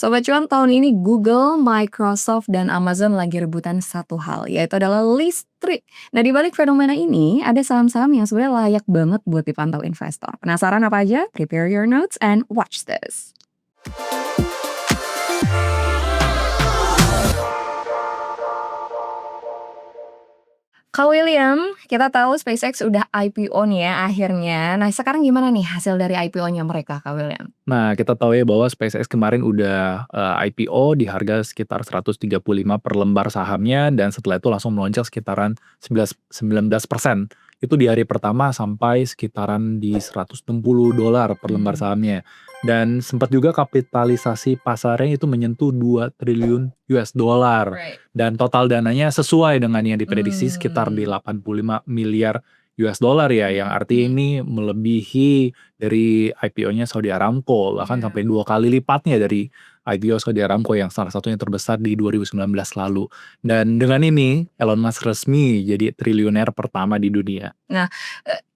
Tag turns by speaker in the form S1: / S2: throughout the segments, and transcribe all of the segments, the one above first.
S1: Sobat Cuan, tahun ini Google, Microsoft, dan Amazon lagi rebutan satu hal, yaitu adalah listrik. Nah, di balik fenomena ini, ada saham-saham yang sebenarnya layak banget buat dipantau investor. Penasaran apa aja? Prepare your notes and watch this. Kak William, kita tahu SpaceX udah IPO nih ya akhirnya. Nah, sekarang gimana nih hasil dari IPO-nya mereka, Kak William?
S2: Nah, kita tahu ya bahwa SpaceX kemarin udah, IPO di harga sekitar 135 per lembar sahamnya dan setelah itu langsung melonjak sekitaran 19% itu di hari pertama sampai sekitaran di $160 per lembar
S1: Hmm,
S2: sahamnya. Dan sempat juga kapitalisasi pasarnya itu menyentuh $2 triliun
S1: right.
S2: dan total dananya sesuai dengan yang diprediksi sekitar di
S1: Hmm.
S2: 85 miliar US dollar ya, yang
S1: Hmm.
S2: artinya ini melebihi dari IPO-nya Saudi Aramco, bahkan
S1: Iya.
S2: sampai 2 kali lipatnya dari IPO Saudi Aramco yang salah satunya terbesar di 2019 lalu. Dan dengan ini, Elon Musk resmi jadi triliuner pertama di dunia.
S1: Nah,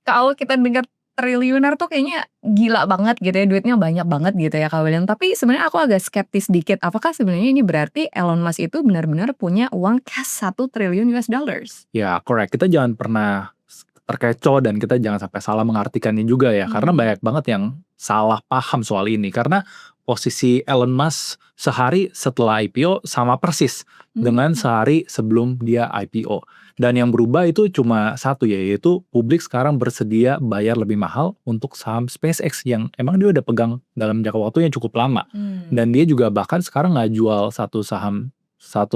S1: kalau kita dengar triliuner tuh kayaknya gila banget gitu ya, duitnya banyak banget gitu ya Kak William. Tapi sebenarnya aku agak skeptis dikit, apakah sebenarnya ini berarti Elon Musk itu benar-benar punya uang cash 1 triliun US dollars?
S2: Ya, correct. Kita jangan pernah terkecoh dan kita jangan sampai salah mengartikannya juga ya, karena
S1: Mmm.
S2: banyak banget yang salah paham soal ini. Karena posisi Elon Musk sehari setelah IPO sama persis dengan
S1: Mmm.
S2: sehari sebelum dia IPO. Dan yang berubah itu cuma satu, yaitu publik sekarang bersedia bayar lebih mahal untuk saham SpaceX yang emang dia udah pegang dalam jangka waktu yang cukup lama.
S1: Mmm.
S2: Dan dia juga bahkan sekarang nggak jual satu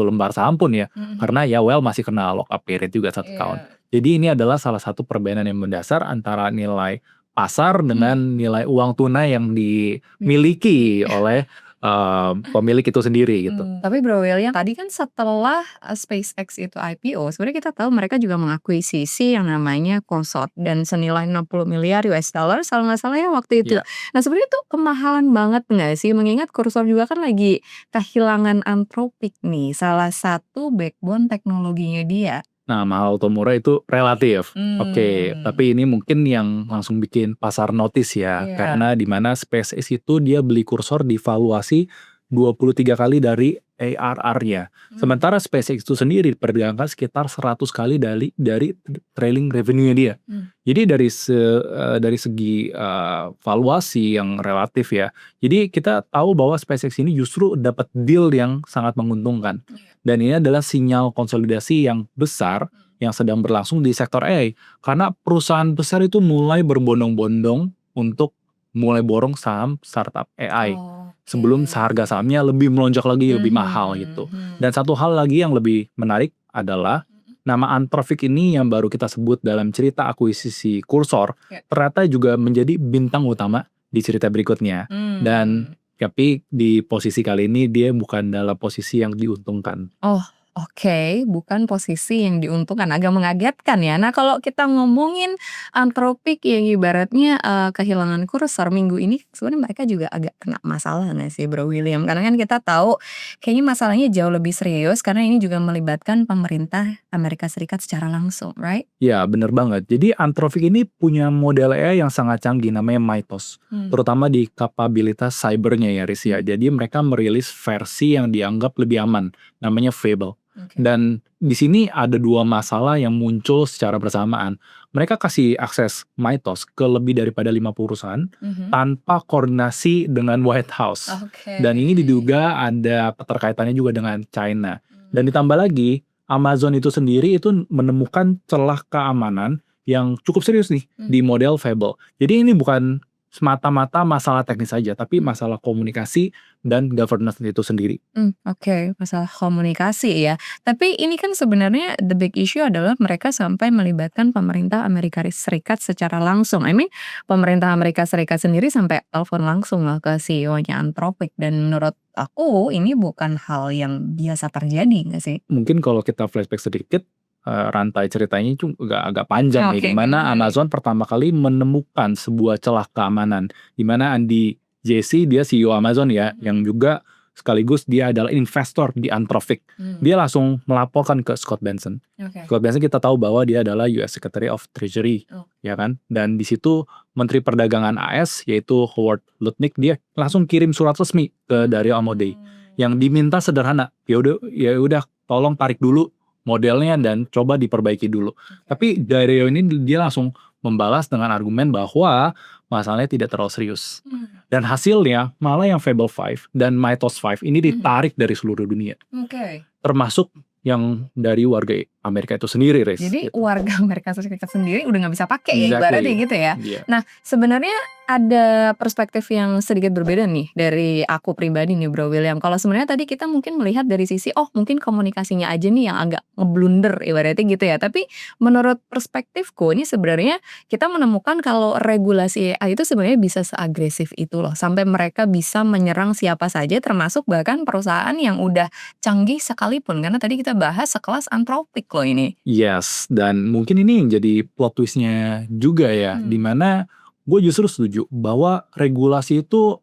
S2: lembar saham pun ya,
S1: Mhm mhm.
S2: karena ya well masih kena lock up period juga 1 tahun.
S1: Iya.
S2: Jadi ini adalah salah satu perbedaan yang mendasar antara nilai pasar
S1: Mmm.
S2: dengan nilai uang tunai yang
S1: Miliki.
S2: dimiliki oleh, pemilik itu sendiri gitu.
S1: Tapi Bro William, tadi kan setelah, SpaceX itu IPO, sebenarnya kita tahu mereka juga mengakuisisi yang namanya Consort dan senilai $60 miliar kalau nggak salah ya waktu itu.
S2: Iya.
S1: Nah, sebenarnya itu kemahalan banget nggak sih? Mengingat Cursor juga kan lagi kehilangan Anthropic nih, salah satu backbone teknologinya dia.
S2: Nah, mahal atau murah itu relatif. Oke,
S1: Mmm.
S2: tapi ini mungkin yang langsung bikin pasar notice ya,
S1: Iya.
S2: karena di mana SpaceX itu dia beli kursor divaluasi 23 kali dari ARR-nya.
S1: Mmm.
S2: Sementara SpaceX itu sendiri diperdagangkan sekitar 100 kali dari trailing revenue-nya dia.
S1: Mmm.
S2: Jadi dari segi, valuasi yang relatif ya, jadi kita tahu bahwa SpaceX ini justru dapat deal yang sangat menguntungkan.
S1: Iya.
S2: Dan ini adalah sinyal konsolidasi yang besar yang sedang berlangsung di sektor AI. Karena perusahaan besar itu mulai berbondong-bondong untuk mulai borong saham startup AI.
S1: Oke.
S2: Sebelum seharga sahamnya lebih melonjak lagi, lebih mahal
S1: Mhm
S2: gitu.
S1: mhm.
S2: Dan satu hal lagi yang lebih menarik adalah
S1: Mhm.
S2: nama Anthropic ini yang baru kita sebut dalam cerita akuisisi Cursor,
S1: Ya.
S2: ternyata juga menjadi bintang utama di cerita berikutnya. Dan
S1: Mmm.
S2: tapi di posisi kali ini dia bukan dalam posisi yang diuntungkan.
S1: Oh, oke, bukan posisi yang diuntungkan, agak mengagetkan ya. Nah, kalau kita ngomongin Anthropic yang ibaratnya, kehilangan kursor minggu ini, sebenarnya mereka juga agak kena masalah nggak sih, Bro William? Karena kan kita tahu kayaknya masalahnya jauh lebih serius karena ini juga melibatkan pemerintah Amerika Serikat secara langsung, right?
S2: Ya, bener banget. Jadi Anthropic ini punya model AI yang sangat canggih namanya Mythos,
S1: Mmm.
S2: terutama di kapabilitas cybernya ya, Riz, ya.
S1: Mmm.
S2: Jadi mereka merilis versi yang dianggap lebih aman, namanya Fable.
S1: Oke.
S2: Dan di sini ada 2 masalah yang muncul secara bersamaan. Mereka kasih akses Mythos ke lebih daripada 50 perusahaan
S1: Mhm.
S2: tanpa koordinasi dengan White House.
S1: Oke.
S2: Dan ini diduga ada keterkaitannya juga dengan China. Dan
S1: Mmm.
S2: ditambah lagi, Amazon itu sendiri itu menemukan celah keamanan yang cukup serius nih di
S1: Mhm.
S2: model Fable. Jadi ini bukan semata-mata masalah teknis saja, tapi masalah komunikasi dan governance itu sendiri.
S1: Oke, masalah komunikasi ya. Tapi ini kan sebenarnya the big issue adalah mereka sampai melibatkan pemerintah Amerika Serikat secara langsung. I mean, pemerintah Amerika Serikat sendiri sampai telepon langsung loh ke CEO-nya Anthropic dan menurut aku ini bukan hal yang biasa terjadi nggak sih?
S2: Mungkin kalau kita flashback sedikit, rantai ceritanya itu agak panjang nih,
S1: Oke,
S2: di mana
S1: menarik.
S2: Amazon pertama kali menemukan sebuah celah keamanan, di mana Andy Jassy dia CEO Amazon ya,
S1: Mhm.
S2: yang juga sekaligus dia adalah investor di Anthropic. Dia langsung melaporkan ke Scott Bessent. Scott Bessent kita tahu bahwa dia adalah US Secretary of Treasury, ya kan? Dan di situ Menteri Perdagangan AS yaitu Howard Lutnick dia langsung kirim surat resmi ke Dario Amodei yang diminta sederhana, ya udah tolong tarik dulu modelnya dan coba diperbaiki dulu. Tapi Dario ini dia langsung membalas dengan argumen bahwa masalahnya tidak terlalu serius. Dan hasilnya malah yang Fable 5 dan Mythos 5 ini ditarik dari seluruh dunia. Termasuk yang dari warga Amerika itu sendiri, Riz.
S1: Jadi warga Amerika Serikat sendiri udah nggak bisa pakai ya ibaratnya gitu ya.
S2: Yeah.
S1: Nah sebenarnya ada perspektif yang sedikit berbeda nih dari aku pribadi nih Bro William. Kalau sebenarnya tadi kita mungkin melihat dari sisi mungkin komunikasinya aja nih yang agak ngeblunder ibaratnya gitu ya. Tapi menurut perspektifku ini sebenarnya kita menemukan kalau regulasi AI itu sebenarnya bisa seagresif itu loh. Sampai mereka bisa menyerang siapa saja termasuk bahkan perusahaan yang udah canggih sekalipun. Karena tadi kita bahas sekelas Anthropic loh ini.
S2: Yes, dan mungkin ini yang jadi plot twistnya juga ya. Dimana gue justru setuju bahwa regulasi itu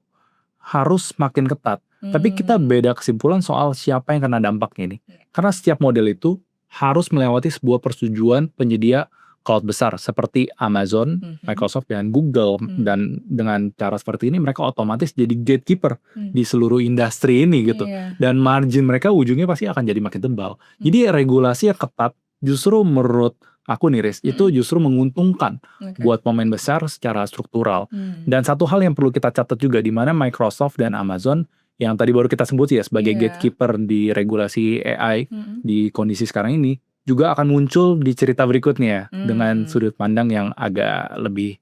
S2: harus makin ketat. Tapi kita beda kesimpulan soal siapa yang kena dampaknya ini. Karena setiap model itu harus melewati sebuah persetujuan penyedia cloud besar seperti Amazon, Microsoft, dan Google. Dan dengan cara seperti ini mereka otomatis jadi gatekeeper di seluruh industri ini gitu. Dan margin mereka ujungnya pasti akan jadi makin tebal. Jadi regulasi yang ketat justru menurut aku nih Riz, itu justru menguntungkan buat pemain besar secara struktural. Dan satu hal yang perlu kita catat juga di mana Microsoft dan Amazon yang tadi baru kita sebut ya sebagai gatekeeper di regulasi AI di kondisi sekarang ini juga akan muncul di cerita berikutnya dengan sudut pandang yang agak lebih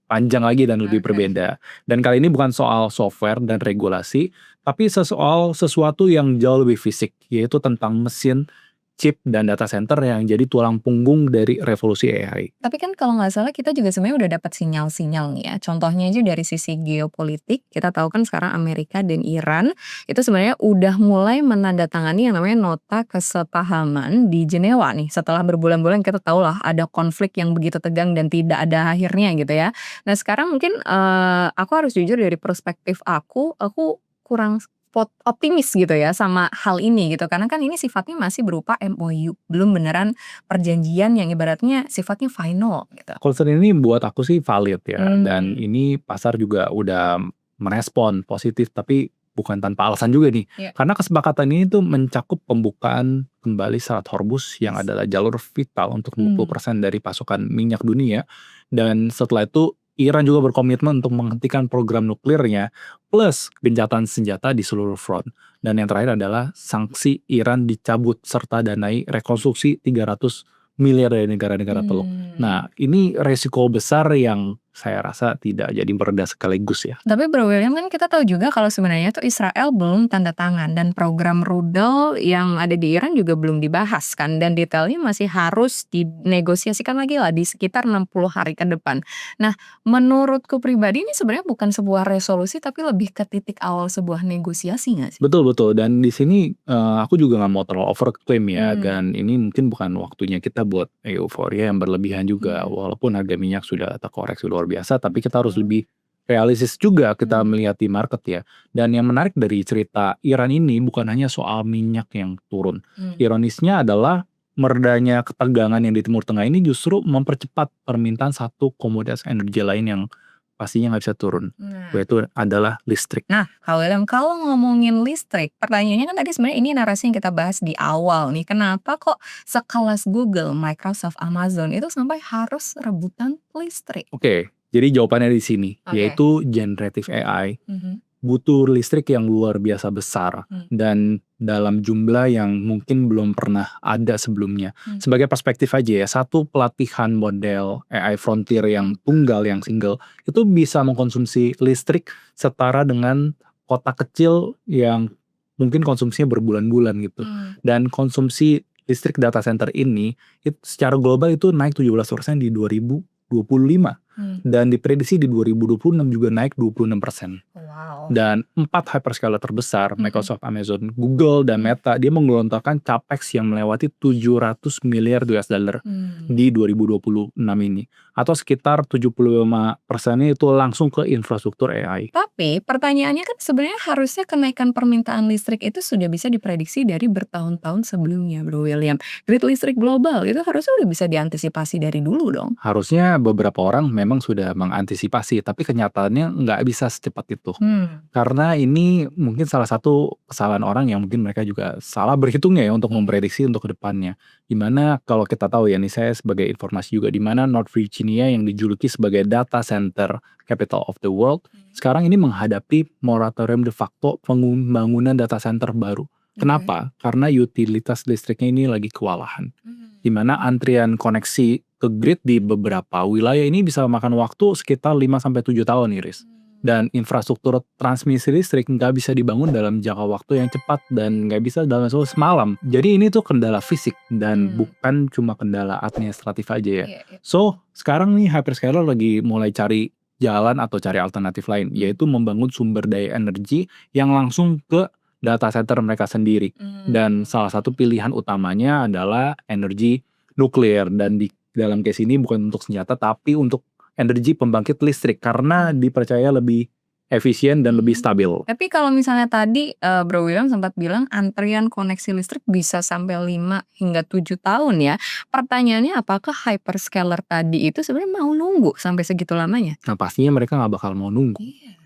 S2: panjang lagi dan lebih berbeda. Dan kali ini bukan soal software dan regulasi, tapi soal sesuatu yang jauh lebih fisik, yaitu tentang mesin, chip, dan data center yang jadi tulang punggung dari revolusi AI.
S1: Tapi kan kalau nggak salah kita juga sebenarnya udah dapat sinyal-sinyal nih ya. Contohnya aja dari sisi geopolitik, kita tahu kan sekarang Amerika dan Iran itu sebenarnya udah mulai menandatangani yang namanya nota kesepahaman di Jenewa nih. Setelah berbulan-bulan kita tahu lah ada konflik yang begitu tegang dan tidak ada akhirnya gitu ya. Nah sekarang mungkin aku harus jujur dari perspektif aku kurang optimis gitu ya sama hal ini gitu. Karena kan ini sifatnya masih berupa MOU, belum beneran perjanjian yang ibaratnya sifatnya final gitu.
S2: Concern ini buat aku sih valid ya. Dan ini pasar juga udah merespon positif, tapi bukan tanpa alasan juga nih. Karena kesepakatan ini tuh mencakup pembukaan kembali Selat Hormuz yang adalah jalur vital untuk 20% dari pasokan minyak dunia. Dan setelah itu Iran juga berkomitmen untuk menghentikan program nuklirnya plus gencatan senjata di seluruh front. Dan yang terakhir adalah sanksi Iran dicabut serta danai rekonstruksi 300 miliar dari negara-negara Teluk. Nah, ini resiko besar yang saya rasa tidak jadi mereda sekaligus ya.
S1: Tapi Bro William kan kita tahu juga kalau sebenarnya tuh Israel belum tanda tangan dan program rudal yang ada di Iran juga belum dibahas kan dan detailnya masih harus dinegosiasikan lagi lah di sekitar 60 hari ke depan. Nah, menurutku pribadi ini sebenarnya bukan sebuah resolusi tapi lebih ke titik awal sebuah negosiasi nggak sih?
S2: Betul. Dan di sini aku juga nggak mau terlalu overclaim ya. Dan ini mungkin bukan waktunya kita buat euforia yang berlebihan juga. Walaupun harga minyak sudah terkoreksi luar biasa, tapi kita harus lebih realistis juga kita melihat di market ya. Dan yang menarik dari cerita Iran ini bukan hanya soal minyak yang turun. Ironisnya adalah meredanya ketegangan yang di Timur Tengah ini justru mempercepat permintaan satu komoditas energi lain yang pastinya nggak bisa turun, yaitu adalah listrik.
S1: Nah, Kak William, kalau ngomongin listrik, pertanyaannya kan tadi sebenarnya ini narasi yang kita bahas di awal nih. Kenapa kok sekelas Google, Microsoft, Amazon itu sampai harus rebutan listrik?
S2: Oke, jadi jawabannya di sini, yaitu generative AI butuh listrik yang luar biasa besar dan dalam jumlah yang mungkin belum pernah ada sebelumnya. Sebagai perspektif aja ya, satu pelatihan model AI frontier yang tunggal, yang single, itu bisa mengkonsumsi listrik setara dengan kota kecil yang mungkin konsumsinya berbulan-bulan gitu. Dan konsumsi listrik data center ini secara global itu naik 17% di 2025.
S1: Hmm.
S2: dan diprediksi di 2026 juga naik 26%.
S1: Wow.
S2: Dan 4 hyperscaler terbesar,
S1: Mm-mm.
S2: Microsoft, Amazon, Google, dan Meta, dia menggelontorkan capex yang melewati 700 miliar US dollar di 2026 ini. Atau sekitar 75%-nya itu langsung ke infrastruktur AI.
S1: Tapi pertanyaannya kan sebenarnya harusnya kenaikan permintaan listrik itu sudah bisa diprediksi dari bertahun-tahun sebelumnya, Bro William. Grid listrik global itu harusnya udah bisa diantisipasi dari dulu dong.
S2: Harusnya beberapa orang memang sudah mengantisipasi, tapi kenyataannya nggak bisa secepat itu. Karena ini mungkin salah satu kesalahan orang yang mungkin mereka juga salah berhitung ya untuk memprediksi untuk kedepannya. Dimana kalau kita tahu ya nih, saya sebagai informasi juga, dimana North Virginia yang dijuluki sebagai data center capital of the world, sekarang ini menghadapi moratorium de facto pembangunan data center baru. Kenapa? Karena utilitas listriknya ini lagi kewalahan. Dimana antrian koneksi ke grid di beberapa wilayah ini bisa makan waktu sekitar 5-7 tahun, Iris. Dan infrastruktur transmisi listrik nggak bisa dibangun dalam jangka waktu yang cepat dan nggak bisa dalam semalam. Jadi ini tuh kendala fisik dan bukan cuma kendala administratif aja ya. So sekarang nih hyperscaler lagi mulai cari jalan atau cari alternatif lain, yaitu membangun sumber daya energi yang langsung ke data center mereka sendiri. Dan salah satu pilihan utamanya adalah energi nuklir, dan di dalam case ini bukan untuk senjata tapi untuk energi pembangkit listrik karena dipercaya lebih efisien dan lebih stabil.
S1: Tapi kalau misalnya tadi Bro William sempat bilang antrian koneksi listrik bisa sampai 5 hingga 7 tahun ya. Pertanyaannya apakah hyperscaler tadi itu sebenarnya mau nunggu sampai segitu lamanya?
S2: Nah pastinya mereka nggak bakal mau nunggu.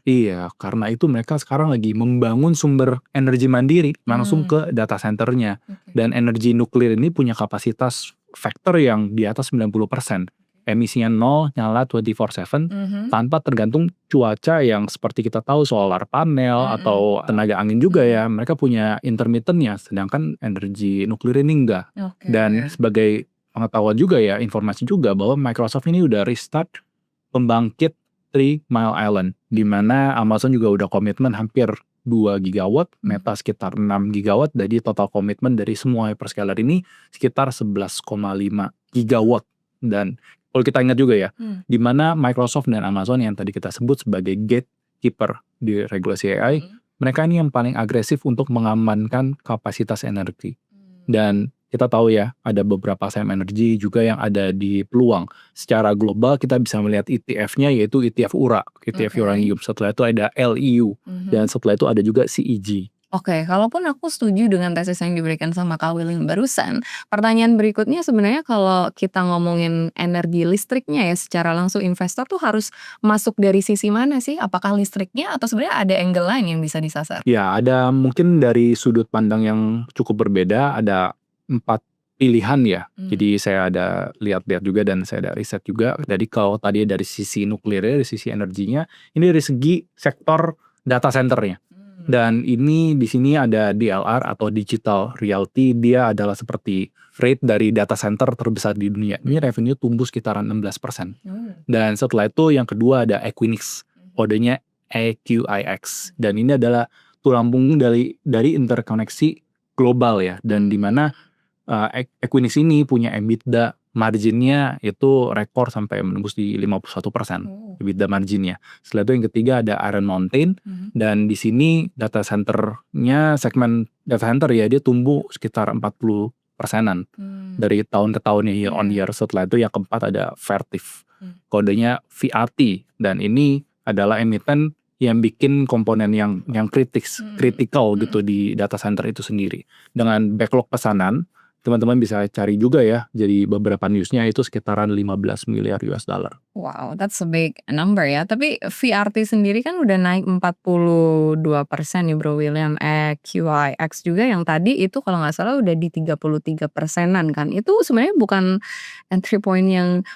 S2: Iya, karena itu mereka sekarang lagi membangun sumber energi mandiri langsung ke data centernya. Dan energi nuklir ini punya kapasitas faktor yang di atas 90%. Emisinya 0, nyala 24/7 tanpa tergantung cuaca yang seperti kita tahu solar panel atau tenaga angin juga ya. Mereka punya intermittennya, sedangkan energi nuklir ini enggak. Dan sebagai pengetahuan juga ya, informasi juga bahwa Microsoft ini udah restart pembangkit 3 Mile Island, di mana Amazon juga udah komitmen hampir 2 gigawatt, Meta sekitar 6 gigawatt, jadi total komitmen dari semua hyperscaler ini sekitar 11,5 gigawatt. Dan kalau kita ingat juga ya, di mana Microsoft dan Amazon yang tadi kita sebut sebagai gatekeeper di regulasi AI, mereka ini yang paling agresif untuk mengamankan kapasitas energi. Dan kita tahu ya, ada beberapa saham energi juga yang ada di peluang. Secara global kita bisa melihat ETF-nya, yaitu ETF URA, ETF uranium. Setelah itu ada LEU, dan setelah itu ada juga CEG.
S1: Oke, kalaupun aku setuju dengan tesis yang diberikan sama Kak William barusan, pertanyaan berikutnya sebenarnya kalau kita ngomongin energi listriknya ya, secara langsung investor tuh harus masuk dari sisi mana sih? Apakah listriknya atau sebenarnya ada angle lain yang bisa disasar?
S2: Ya, ada mungkin dari sudut pandang yang cukup berbeda, ada 4 pilihan ya. Jadi saya ada lihat-lihat juga dan saya ada riset juga. Jadi kalau tadi dari sisi nuklirnya, dari sisi energinya, ini dari segi sektor data centernya. Dan ini di sini ada DLR atau digital realty, dia adalah seperti rate dari data center terbesar di dunia. Ini revenue tumbuh sekitaran 16%. Dan setelah itu yang kedua ada Equinix, kodenya EQIX. Dan ini adalah tulang punggung dari interkoneksi global ya. Dan di mana Equinix ini punya EBITDA marginnya itu rekor sampai menembus di 51% EBITDA marginnya. Setelah itu yang ketiga ada Iron Mountain, dan di sini data centernya, segmen data center ya, dia tumbuh sekitar 40%-an dari tahun ke tahunnya, year on year. Setelah itu yang keempat ada Vertiv, kodenya VRT, dan ini adalah emiten yang bikin komponen yang critical gitu di data center itu sendiri. Dengan backlog pesanan, teman-teman bisa cari juga ya, jadi beberapa newsnya itu sekitaran 15 miliar US dollar.
S1: Wow, that's a big number ya. Tapi VRT sendiri kan udah naik 42% nih Bro William. QIX juga yang tadi itu kalau nggak salah udah di 33%-an kan. Itu sebenarnya bukan entry point yang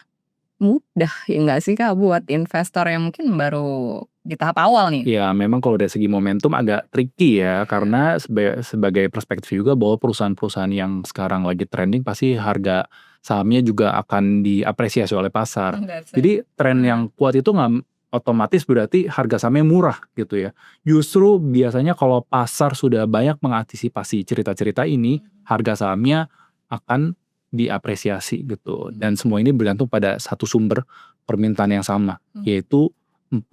S1: mudah ya nggak sih Kak buat investor yang mungkin baru di tahap awal nih?
S2: Ya memang kalau dari segi momentum agak tricky ya, karena sebagai perspektif juga bahwa perusahaan-perusahaan yang sekarang lagi trending pasti harga sahamnya juga akan diapresiasi oleh pasar. Jadi tren yang kuat itu nggak otomatis berarti harga sahamnya murah gitu ya. Justru biasanya kalau pasar sudah banyak mengantisipasi cerita-cerita ini, harga sahamnya akan diapresiasi gitu. Dan semua ini bergantung pada satu sumber permintaan yang sama, yaitu 4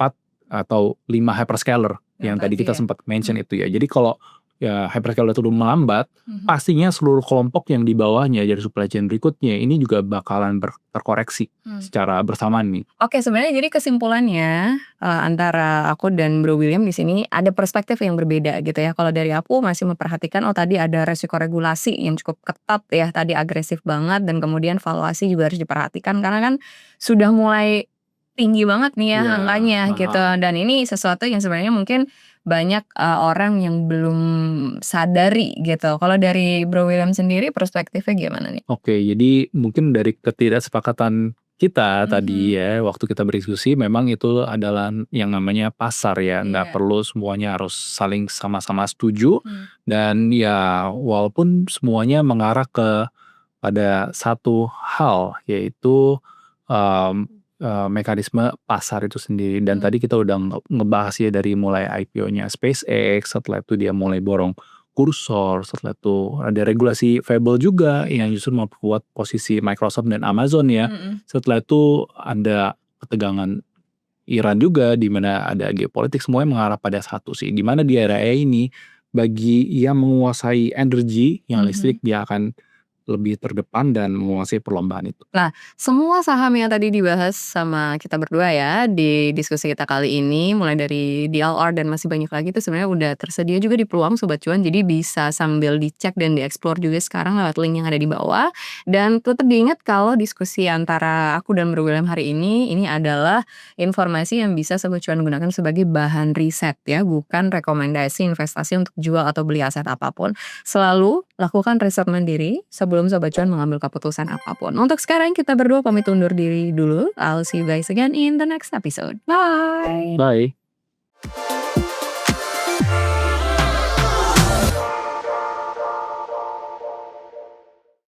S2: atau 5 hyperscaler yang tadi kita sempat mention itu ya. Jadi kalau ya hyperscaler itu melambat, pastinya seluruh kelompok yang di bawahnya dari supply chain berikutnya ini juga bakalan terkoreksi secara bersamaan nih.
S1: Oke, sebenarnya jadi kesimpulannya antara aku dan Bro William di sini ada perspektif yang berbeda gitu ya. Kalau dari aku masih memperhatikan tadi ada resiko regulasi yang cukup ketat ya, tadi agresif banget dan kemudian valuasi juga harus diperhatikan karena kan sudah mulai tinggi banget nih ya angkanya gitu. Dan ini sesuatu yang sebenarnya mungkin banyak orang yang belum sadari gitu. Kalau dari Bro William sendiri perspektifnya gimana nih?
S2: Oke, jadi mungkin dari ketidaksepakatan kita tadi ya, waktu kita berdiskusi memang itu adalah yang namanya pasar ya, nggak perlu semuanya harus saling sama-sama setuju. Dan ya walaupun semuanya mengarah pada satu hal, yaitu mekanisme pasar itu sendiri. Dan tadi kita udah ngebahas ya dari mulai IPO-nya SpaceX, setelah itu dia mulai borong Cursor, setelah itu ada regulasi Fable juga yang justru memperkuat posisi Microsoft dan Amazon ya. Setelah itu ada ketegangan Iran juga, di mana ada geopolitik, semuanya mengarah pada satu sih. Di mana di era ini bagi yang menguasai energi yang listrik, dia akan lebih terdepan dan menguasai perlombaan itu.
S1: Nah, semua saham yang tadi dibahas sama kita berdua ya di diskusi kita kali ini, mulai dari DLR dan masih banyak lagi itu sebenarnya udah tersedia juga di Peluang Sobat Cuan. Jadi bisa sambil dicek dan dieksplor juga sekarang lewat link yang ada di bawah. Dan tetap diingat kalau diskusi antara aku dan Bro William hari ini adalah informasi yang bisa Sobat Cuan gunakan sebagai bahan riset ya, bukan rekomendasi investasi untuk jual atau beli aset apapun. Selalu lakukan riset mandiri sebelum Sobat Cuan mengambil keputusan apapun. Untuk sekarang kita berdua pamit undur diri dulu. I'll see you guys again in the next episode. Bye!
S2: Bye!